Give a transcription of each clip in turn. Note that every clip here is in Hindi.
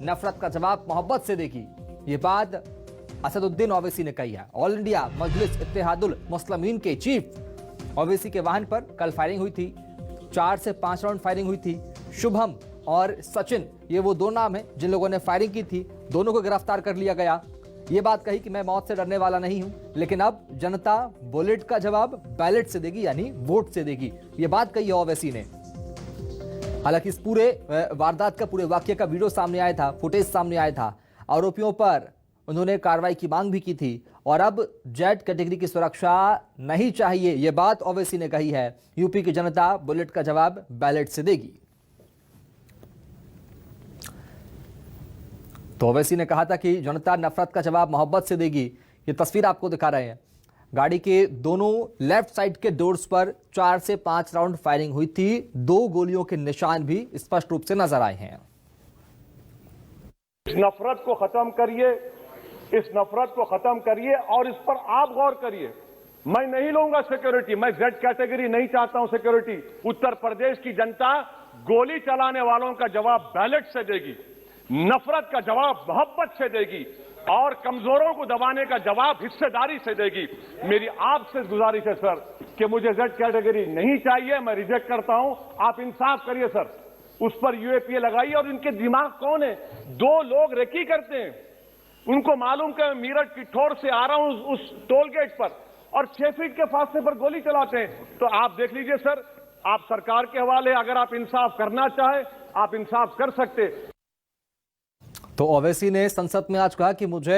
नफरत का जवाब मोहब्बत से देगी। ये बात असदुद्दीन ओवैसी ने कही है। ऑल इंडिया मजलिस इत्तेहादुल मुस्लिमीन के चीफ ओवैसी के वाहन पर कल फायरिंग हुई थी। 4 से 5 राउंड फायरिंग हुई थी। शुभम और सचिन, ये वो दो नाम हैं जिन लोगों ने फायरिंग की थी। दोनों को गिरफ्तार कर लिया गया। ये बात कही कि मैं मौत से डरने वाला नहीं हूं, लेकिन अब जनता बुलेट का जवाब बैलेट से देगी, यानी वोट से देगी। ये बात कही है ओवैसी ने। हालांकि इस पूरे वारदात का, पूरे वाकये का वीडियो सामने आया था, फुटेज सामने आया था। आरोपियों पर उन्होंने कार्रवाई की मांग भी की थी और अब जेड कैटेगरी की सुरक्षा नहीं चाहिए, यह बात ओवैसी ने कही है। यूपी की जनता बुलेट का जवाब बैलेट से देगी। तो ओवैसी ने कहा था कि जनता नफरत का जवाब मोहब्बत से देगी। ये तस्वीर आपको दिखा रहे हैं। गाड़ी के दोनों लेफ्ट साइड के डोर्स पर 4 से 5 राउंड फायरिंग हुई थी। 2 गोलियों के निशान भी स्पष्ट रूप से नजर आए हैं। इस नफरत को खत्म करिए, इस नफरत को खत्म करिए और इस पर आप गौर करिए। मैं नहीं लूंगा सिक्योरिटी, मैं जेड कैटेगरी नहीं चाहता हूं सिक्योरिटी। उत्तर प्रदेश की जनता गोली चलाने वालों का जवाब बैलेट से देगी, नफरत का जवाब मोहब्बत से देगी और कमजोरों को दबाने का जवाब हिस्सेदारी से देगी। मेरी आपसे गुजारिश है सर कि मुझे जेड कैटेगरी नहीं चाहिए, मैं रिजेक्ट करता हूं। आप इंसाफ करिए सर, उस पर यूएपीए लगाइए। और इनके दिमाग कौन है? 2 लोग रेकी करते हैं, उनको मालूम कि मैं मीरठ की ठोर से आ रहा हूं उस टोल गेट पर, और 6 फीट के फासले पर गोली चलाते हैं। तो आप देख लीजिए सर, आप सरकार के हवाले, अगर आप इंसाफ करना चाहे आप इंसाफ कर सकते। तो ओवैसी ने संसद में आज कहा कि मुझे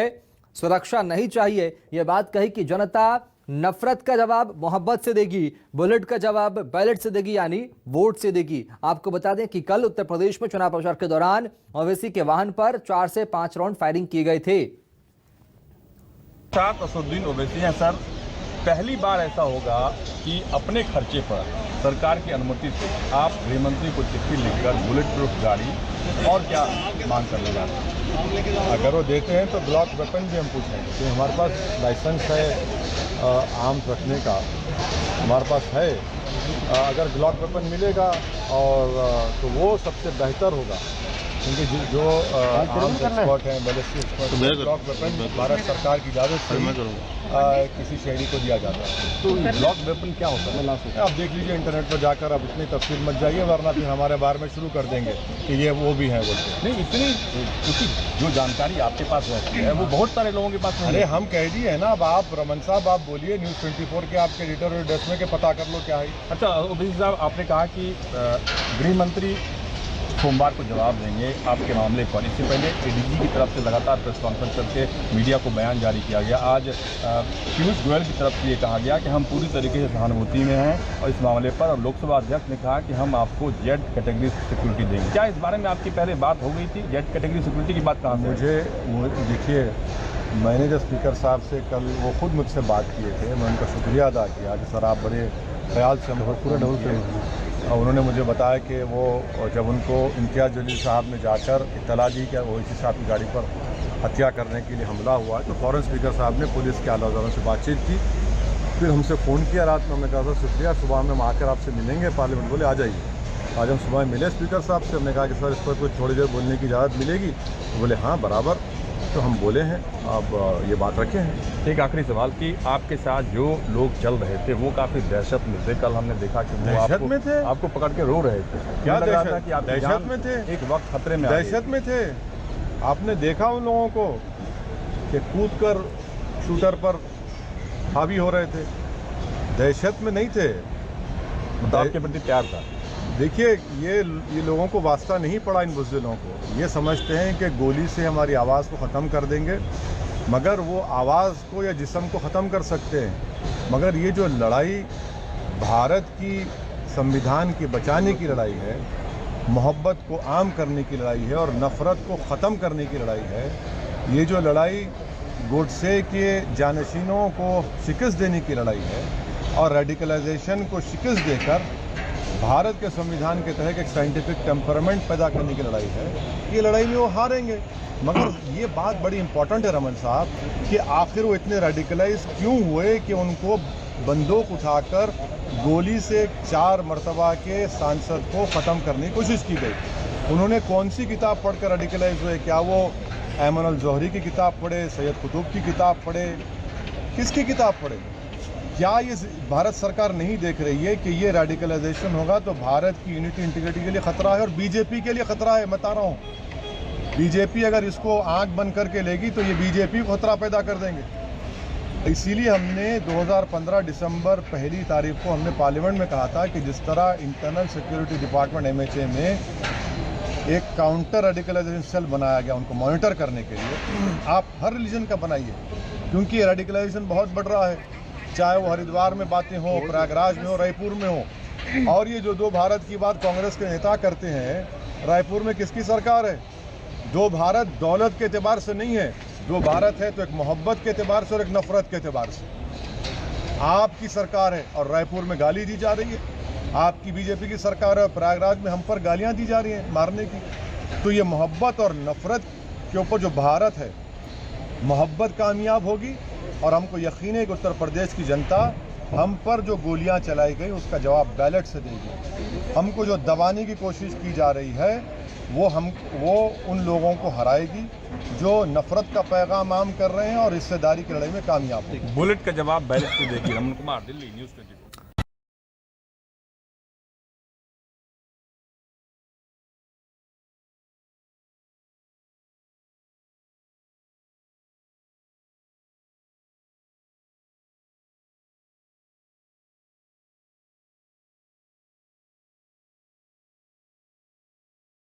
सुरक्षा नहीं चाहिए। यह बात कही कि जनता नफरत का जवाब मोहब्बत से देगी, बुलेट का जवाब बैलेट से देगी, यानी वोट से देगी। आपको बता दें कि कल उत्तर प्रदेश में चुनाव प्रचार के दौरान ओवैसी के वाहन पर 4 से 5 राउंड फायरिंग किए गए थे। असदुद्दीन ओवैसी हैं सर। पहली बार ऐसा होगा कि अपने खर्चे पर सरकार की अनुमति से आप गृहमंत्री को चिट्ठी लिखकर बुलेट प्रूफ गाड़ी और क्या मांग करने जा रहे हैं? अगर वो देते हैं तो ब्लॉक वेपन भी हम पूछेंगे कि हमारे पास लाइसेंस है आर्म्स रखने का, हमारे पास है। अगर ब्लॉक वेपन मिलेगा और तो वो सबसे बेहतर होगा, क्योंकि जो आर्म्स एक्सपर्ट हैं, ballistic expert, block weapon Bharat सरकार की इजाज़त से किसी शहरी को दिया जाता है। तो ब्लॉक वेपन क्या होता है? आप देख लीजिए इंटरनेट पर जाकर, अब इतनी तफसील मत जाइए वरना फिर हमारे बारे में शुरू कर देंगे कि ये वो भी हैं बोलते। नहीं, इतनी क्योंकि जो जानकारी आपके पास रहती है वो बहुत सारे लोगों के पास नहीं। अरे हम कह दिए है ना। अब आप रमन साहब आप बोलिए, न्यूज़ 24 के आपके एडिटर और डेस्क में के पता कर लो क्या है। अच्छा ओवैसी साहब, आपने कहा कि गृह मंत्री सोमवार को जवाब देंगे आपके मामले पर। इससे पहले एडीजी की तरफ से लगातार प्रेस कॉन्फ्रेंस करके मीडिया को बयान जारी किया गया। आज पीयूष गोयल की तरफ से ये कहा गया कि हम पूरी तरीके से सहानुभूति में हैं और इस मामले पर, और लोकसभा अध्यक्ष ने कहा कि हम आपको जेड कैटेगरी सिक्योरिटी देंगे। क्या इस बारे में आपकी पहले बात हो गई थी? जेड कैटेगरी सिक्योरिटी की बात कहाँ? मुझे देखिए, मैंने जो स्पीकर साहब से कल वो खुद मुझसे बात किए थे, मैं उनका शुक्रिया अदा किया कि सर आप बड़े ख्याल से हम पूरे ढंग से। उन्होंने मुझे बताया कि वो जब उनको इम्तियाज़ जलील साहब ने जाकर इत्तला दी कि ओवैसी साहब की गाड़ी पर हत्या करने के लिए हमला हुआ है, तो फ़ौरन स्पीकर साहब ने पुलिस के आला अफसरों से बातचीत की। फिर हमसे फ़ोन किया रात में, हमने कहा सर शुक्रिया, सुबह में हम आकर आपसे मिलेंगे पार्लियामेंट। बोले आ जाइए। आज हम सुबह मिले स्पीकर साहब से, हमने कहा कि सर इस पर कुछ थोड़ी देर बोलने की इजाज़त मिलेगी? तो बोले हाँ बराबर। तो हम बोले हैं, अब ये बात रखे हैं। एक आखिरी सवाल कि आपके साथ जो लोग चल रहे थे वो काफ़ी दहशत में थे। कल हमने देखा कि वो दहशत में थे, आपको पकड़ के रो रहे थे। क्या दहशत था कि आप दहशत में थे? एक वक्त खतरे में, दहशत में थे। आपने देखा उन लोगों को कि कूद कर शूटर पर हावी हो रहे थे, दहशत में नहीं थे। तो आपके प्रति प्यार था। देखिए ये लोगों को वास्ता नहीं पड़ा, इन बुज़दिलों को। ये समझते हैं कि गोली से हमारी आवाज़ को ख़त्म कर देंगे, मगर वो आवाज़ को या जिस्म को ख़त्म कर सकते हैं। मगर ये जो लड़ाई भारत की संविधान के बचाने की लड़ाई है, मोहब्बत को आम करने की लड़ाई है और नफ़रत को ख़त्म करने की लड़ाई है, ये जो लड़ाई गोडसे के जानशीनों को शिकस्त देने की लड़ाई है और रेडिकलाइजेशन को शिकस्त देकर भारत के संविधान के तहत एक साइंटिफिक टेम्परामेंट पैदा करने की लड़ाई है, ये लड़ाई में वो हारेंगे। मगर ये बात बड़ी इंपॉर्टेंट है रमन साहब कि आखिर वो इतने रेडिकलाइज क्यों हुए कि उनको बंदूक उठाकर गोली से 4 मरतबा के सांसद को ख़त्म करने की कोशिश की गई। उन्होंने कौन सी किताब पढ़कर रेडिकलाइज हुए? क्या वो ऐमन अल ज़ोहरी की किताब पढ़े, सैयद कुतुब की किताब पढ़े, किसकी किताब पढ़े? क्या ये भारत सरकार नहीं देख रही है कि ये रेडिकलाइजेशन होगा तो भारत की यूनिटी इंटीग्रिटी के लिए खतरा है और बीजेपी के लिए खतरा है? बता रहा हूँ, बीजेपी अगर इसको आंख बंद करके लेगी तो ये बीजेपी को खतरा पैदा कर देंगे। इसीलिए हमने 2015 दिसंबर 1 तारीख को हमने पार्लियामेंट में कहा था कि जिस तरह इंटरनल सिक्योरिटी डिपार्टमेंट MHA में एक काउंटर रेडिकलाइजेशन सेल बनाया गया उनको मॉनिटर करने के लिए, आप हर रिलीजन का बनाइए, क्योंकि रेडिकलाइजेशन बहुत बढ़ रहा है, चाहे वो हरिद्वार में बातें हों, प्रयागराज में हो, रायपुर में हो। और ये जो दो भारत की बात कांग्रेस के नेता करते हैं, रायपुर में किसकी सरकार है? दो भारत दौलत के एतबार से नहीं है, दो भारत है तो एक मोहब्बत के एतबार से और एक नफरत के एतबार से। आपकी सरकार है और रायपुर में गाली दी जा रही है, आपकी बीजेपी की सरकार है और प्रयागराज में हम पर गालियां दी जा रही हैं मारने की। तो ये मोहब्बत और नफरत के ऊपर जो भारत है, मोहब्बत कामयाब होगी और हमको यकीन है कि उत्तर प्रदेश की जनता हम पर जो गोलियां चलाई गई उसका जवाब बैलेट से देगी। हमको जो दबाने की कोशिश की जा रही है वो उन लोगों को हराएगी जो नफरत का पैगाम आम कर रहे हैं और हिस्सेदारी की लड़ाई में कामयाब होगी। बुलेट का जवाब बैलेट से देगी। रमन कुमार, दिल्ली न्यूज़ 22।